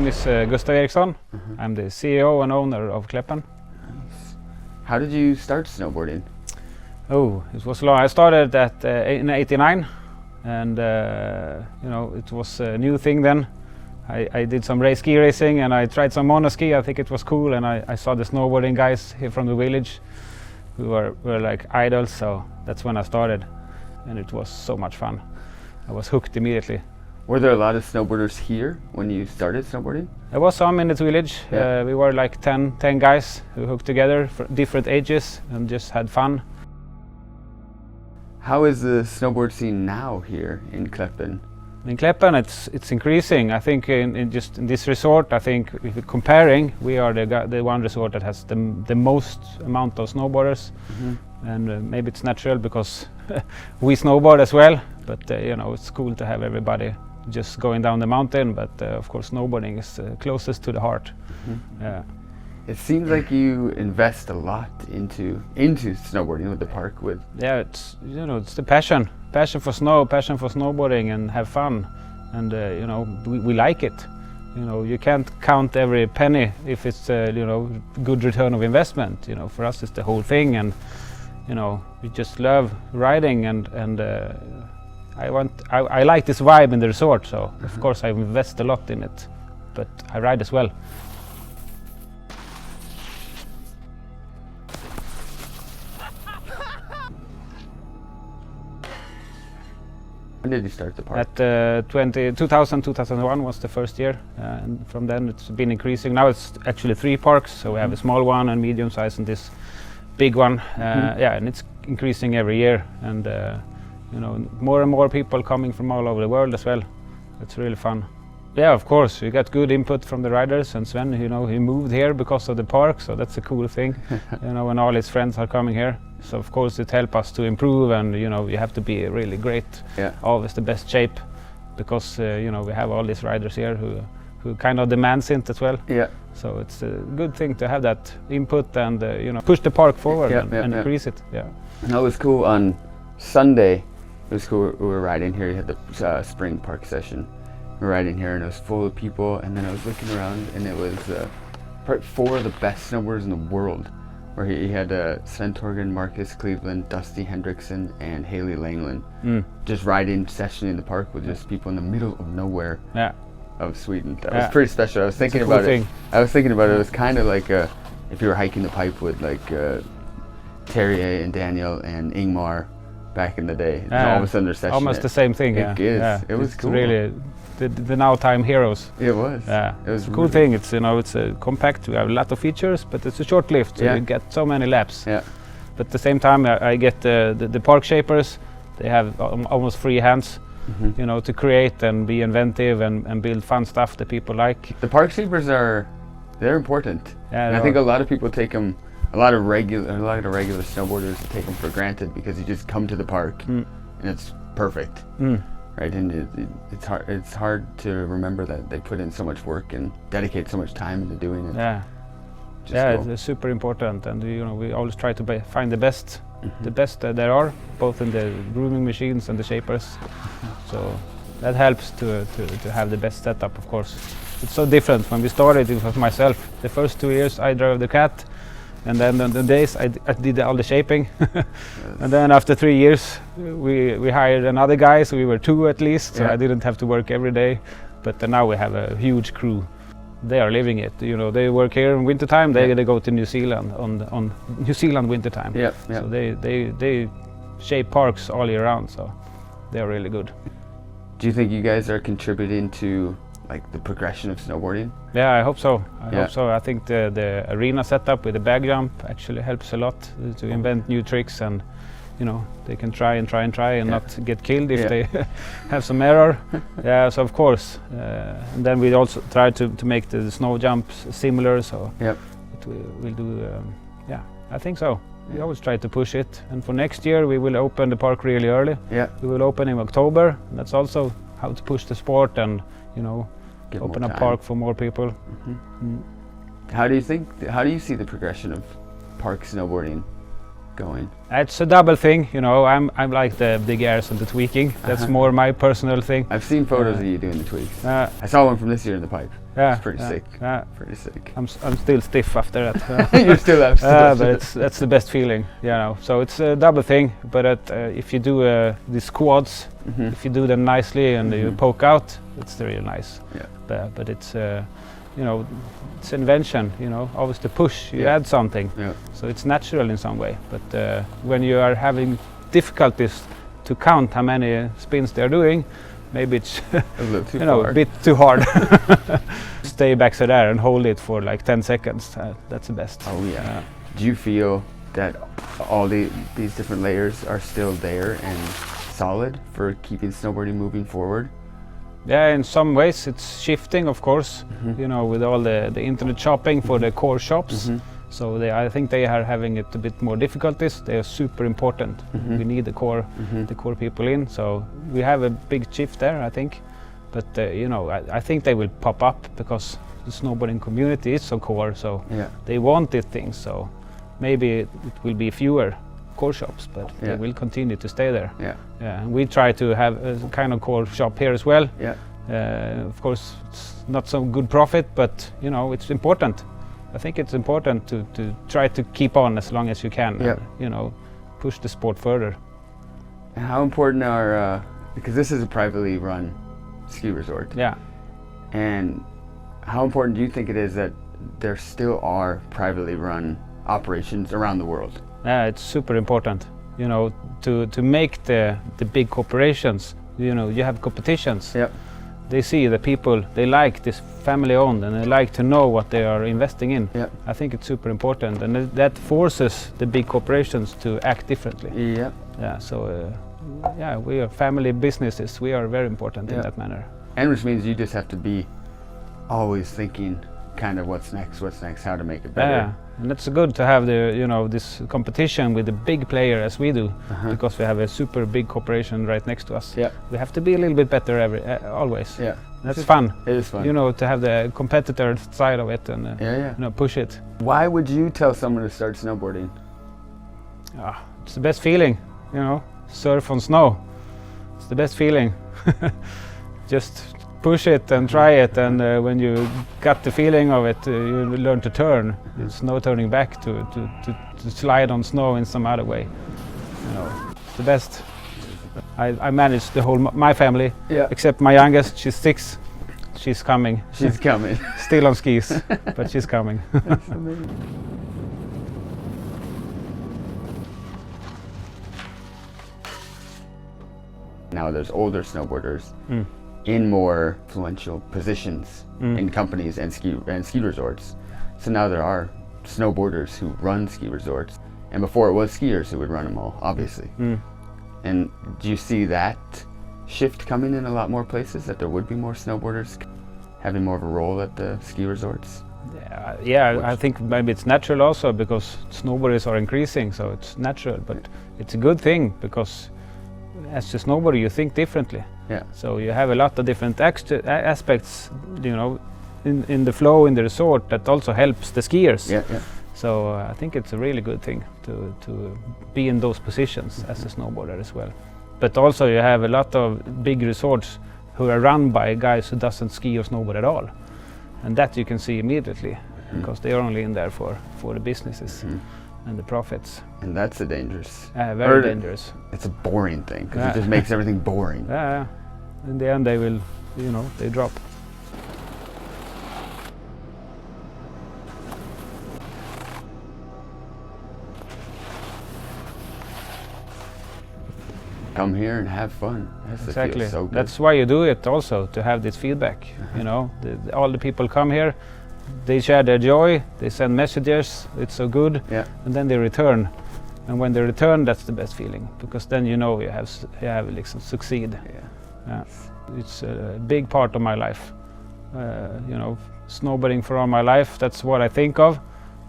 name is Gustav Eriksson. I'm the CEO and owner of Kläppen. Nice. How did you start snowboarding? Oh, it was long. I started in '89, and it was a new thing then. I did some ski racing, and I tried some monoski. I think it was cool, and I saw the snowboarding guys here from the village who were like idols. So that's when I started, and it was so much fun. I was hooked immediately. Were there a lot of snowboarders here when you started snowboarding? There was some in the village. Yeah. We were like 10 guys who hooked together for different ages and just had fun. How is the snowboard scene now here in Kläppen? In Kläppen, it's increasing. I think in this resort, I think if you're comparing, we are the one resort that has the most amount of snowboarders, and maybe it's natural because we snowboard as well. But it's cool to have everybody just going down the mountain. But of course, snowboarding is closest to the heart. Yeah. It seems like you invest a lot into snowboarding with the park. Yeah, it's the passion for snow, passion for snowboarding, and have fun, and we like it. You can't count every penny if it's good return of investment. For us, it's the whole thing, and we just love riding, and I like this vibe in the resort. So of course I invest a lot in it, but I ride as well. When did you start the park? At 2001 was the first year, and from then it's been increasing. Now it's actually 3 parks, so we have a small one and medium size and this big one. And it's increasing every year, and more and more people coming from all over the world as well. It's really fun. Yeah, of course, we got good input from the riders, and Sven, he moved here because of the park, so that's a cool thing. When all his friends are coming here. So of course it helps us to improve, and you have to be really great, always the best shape, because we have all these riders here who kind of demands it as well. Yeah. So it's a good thing to have that input and push the park forward and increase it. Yeah. No, it was cool on Sunday. It was cool. We were riding here. You had the spring park session. We were riding here, and it was full of people. And then I was looking around, and it was probably 4 of the best snowboarders in the world. Where he had Sven Torgen, Marcus Cleveland, Dusty Hendrickson, and Haley Langland just riding session in the park with just people in the middle of nowhere of Sweden. That was pretty special. I was thinking about it. I was thinking about it. It was kind of like if you were hiking the pipe with like Terje and Daniel and Ingmar back in the day. All of a sudden they're session. Almost the same thing. It is. It was cool. Really the now time heroes. It was. Yeah, it was a cool thing. It's it's a compact. We have a lot of features, but it's a short lift, so you get so many laps. Yeah. But at the same time, I get the park shapers. They have almost free hands, to create and be inventive and build fun stuff that people like. The park shapers they're important. Yeah, and I think a lot of people take them. A lot of regular snowboarders take them for granted because you just come to the park and it's perfect. Right, and it's hard to remember that they put in so much work and dedicate so much time into doing it. Yeah, cool. It's super important, and we always try to find the best, there are, both in the grooming machines and the shapers. So that helps to have the best setup, of course. It's so different. When we started, it was myself. The first 2 years I drove the cat, and then the days I did all the shaping. And then after 3 years we hired another guy, so we were 2 at least, so I didn't have to work every day. But now we have a huge crew. They are living it. They work here in winter time. They go to New Zealand on New Zealand winter time. So they shape parks all year round, so they are really good. Do you think you guys are contributing to like the progression of snowboarding? Yeah, I hope so. I hope so. I think the arena setup with the bag jump actually helps a lot to invent new tricks, and they can try and not get killed if they have some error. So of course, and then we also try to make the snow jumps similar. So we'll do. I think so. We always try to push it, and for next year we will open the park really early. We will open in October. And that's also how to push the sport and open a park for more people. How do you see the progression of park snowboarding going? It's a double thing, you know. I'm like the big airs and the tweaking. That's more my personal thing. I've seen photos of you doing the tweaks. I saw one from this year in the pipe. Yeah, it's pretty sick. Yeah. Pretty sick. I'm still stiff after that. You're still up. But that's the best feeling, you know. So it's a double thing. But if you do the squats, if you do them nicely and you poke out, it's really nice. Yeah. But it's you know, it's invention. You know, always to push, you add something. Yeah. So it's natural in some way. But when you are having difficulties to count how many spins they're doing, maybe it's a little too a bit too hard. Stay back to there and hold it for like 10 seconds. That's the best. Oh yeah. Do you feel that all these different layers are still there and solid for keeping snowboarding moving forward? Yeah, in some ways it's shifting, of course. You know, with all the internet shopping for the core shops. So I think they are having it a bit more difficulties. They are super important. We need the core people in. So we have a big shift there, I think. But you know, I think they will pop up because the snowboarding community is so core. So they want these things. So maybe it will be fewer core shops, but they will continue to stay there. Yeah. And we try to have a kind of core shop here as well. Of course, it's not so good profit, but you know, it's important. I think it's important to try to keep on as long as you can. And, you know, push the sport further. And how important are because this is a privately run ski resort. Yeah. And how important do you think it is that there still are privately run operations around the world? Yeah, it's super important. You know, to make the big corporations. You know, you have competitions. Yeah. They see the people, they like this family owned and they like to know what they are investing in. Yeah. I think it's super important, and that forces the big corporations to act differently. Yeah. Yeah. So we are family businesses. We are very important in that manner. And which means you just have to be always thinking kind of what's next, how to make it better. Yeah. And it's good to have this competition with the big player as we do, because we have a super big corporation right next to us. Yeah. We have to be a little bit better always. Yeah. That's fun. It is fun. You know, to have the competitor side of it and you know, push it. Why would you tell someone to start snowboarding? It's the best feeling, you know, surf on snow. It's the best feeling. Just push it and try it, and when you got the feeling of it, you learn to turn. There's no turning back to slide on snow in some other way. You know, it's the best. I managed the whole my family, except my youngest. She's 6. She's coming. She's coming. Still on skis, but she's coming. That's amazing. Now there's older snowboarders in more influential positions in companies and ski resorts. So now there are snowboarders who run ski resorts, and before it was skiers who would run them all, obviously. And do you see that shift coming in a lot more places, that there would be more snowboarders having more of a role at the ski resorts? Yeah, I think maybe it's natural also because snowboarders are increasing, so it's natural, but it's a good thing because as a snowboarder you think differently. Yeah. So you have a lot of different aspects, you know, in the flow in the resort that also helps the skiers. Yeah. So I think it's a really good thing to be in those positions as a snowboarder as well. But also you have a lot of big resorts who are run by guys who doesn't ski or snowboard at all, and that you can see immediately because they are only in there for the businesses. And the profits. And that's a dangerous. Very dangerous. It's a boring thing because it just makes everything boring. Yeah. In the end, they will, you know, they drop. Come here and have fun. Exactly. So good. That's why you do it also, to have this feedback. You know, all the people come here. They share their joy, they send messages, it's so good, and then they return. And when they return, that's the best feeling, because then you know you have like succeed. Yeah. It's a big part of my life. You know, snowboarding for all my life, that's what I think of.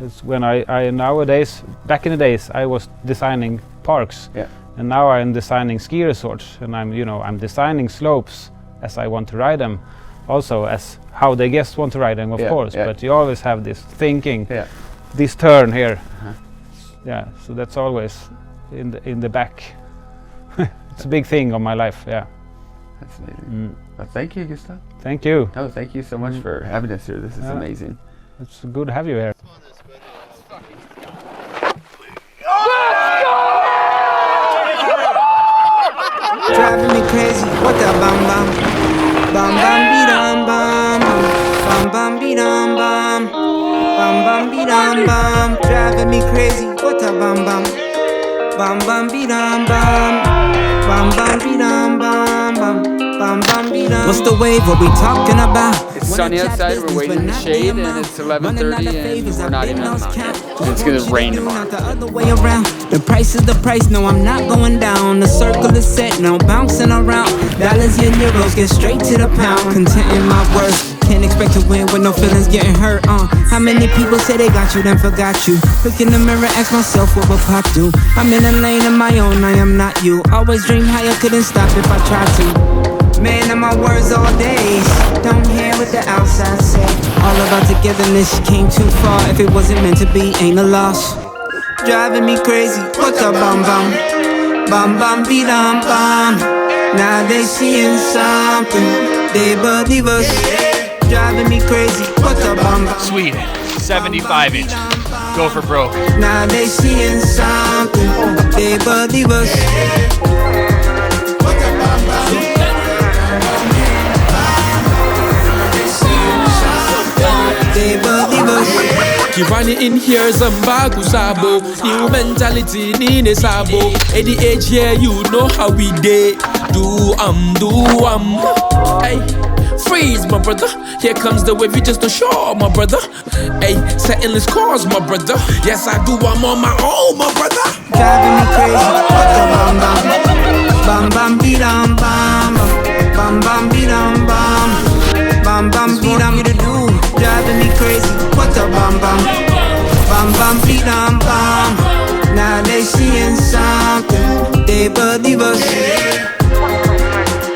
It's when I nowadays, back in the days, I was designing parks, and now I'm designing ski resorts, and I'm designing slopes as I want to ride them. Also as how the guests want to ride them, of course, but you always have this thinking, this turn here, yeah, so that's always in the back. It's a big thing of my life. Yeah. That's amazing. Well, thank you, Gustav. Thank you. Oh, thank you so much for having us here. This is amazing. It's good to have you here. Driving me crazy, what the bam bam, bam bam be dum bam, bam bam be dum bam, bam bam be dum bam. Driving me crazy, what the bam bam, bam bam be dum bam, bam bam be dum bam, bam bam be dum. What's the wave? What we talking about? It's sunny outside. We're waiting in the shade, and it's 11:30, and we're not even on the mountain yet. It's gonna rain tomorrow. The other way around. The price is the price. No, I'm not going down. The circle is set. No bouncing around. Dollars and euros get straight to the pound. Content in my worth. Can't expect to win with no feelings getting hurt. How many people say they got you, then forgot you? Look in the mirror, ask myself what would pop do. I'm in a lane of my own. I am not you. Always dream higher, couldn't stop if I tried to. Man, of my words all days. Don't hear what the outside say. All about togetherness, came too far. If it wasn't meant to be, ain't a loss. Driving me crazy, what the bam bam, bam bam be dum bam. Now they seeing something, they believe us. Driving me crazy, what the bam bam. Swede, 75 inch, go for broke. Now they seeing something, they believe us. Kirani in here Zambaku Sabo. New mentality Nine Sabo. At the age here you know how we dey. Do Hey, freeze my brother. Here comes the wave, you just don't show my brother. Hey, setting this cause my brother. Yes I do, I'm on my own my brother. Driving me crazy, what the bam bam, bam bam be dum bam, bam bam be dum bam, bam bam be dum. You to do, driving me crazy, what the bam bam, bam bam be dum bam. Now they seeing something, they believe us.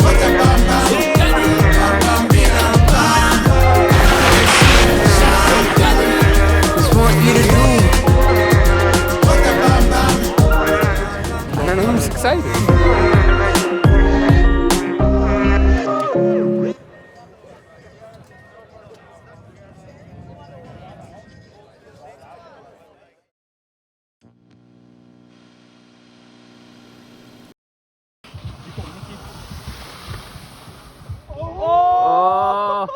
What the bam bam, bam bam be dum bam. Just want you to do. I don't know, I'm just excited. Oh!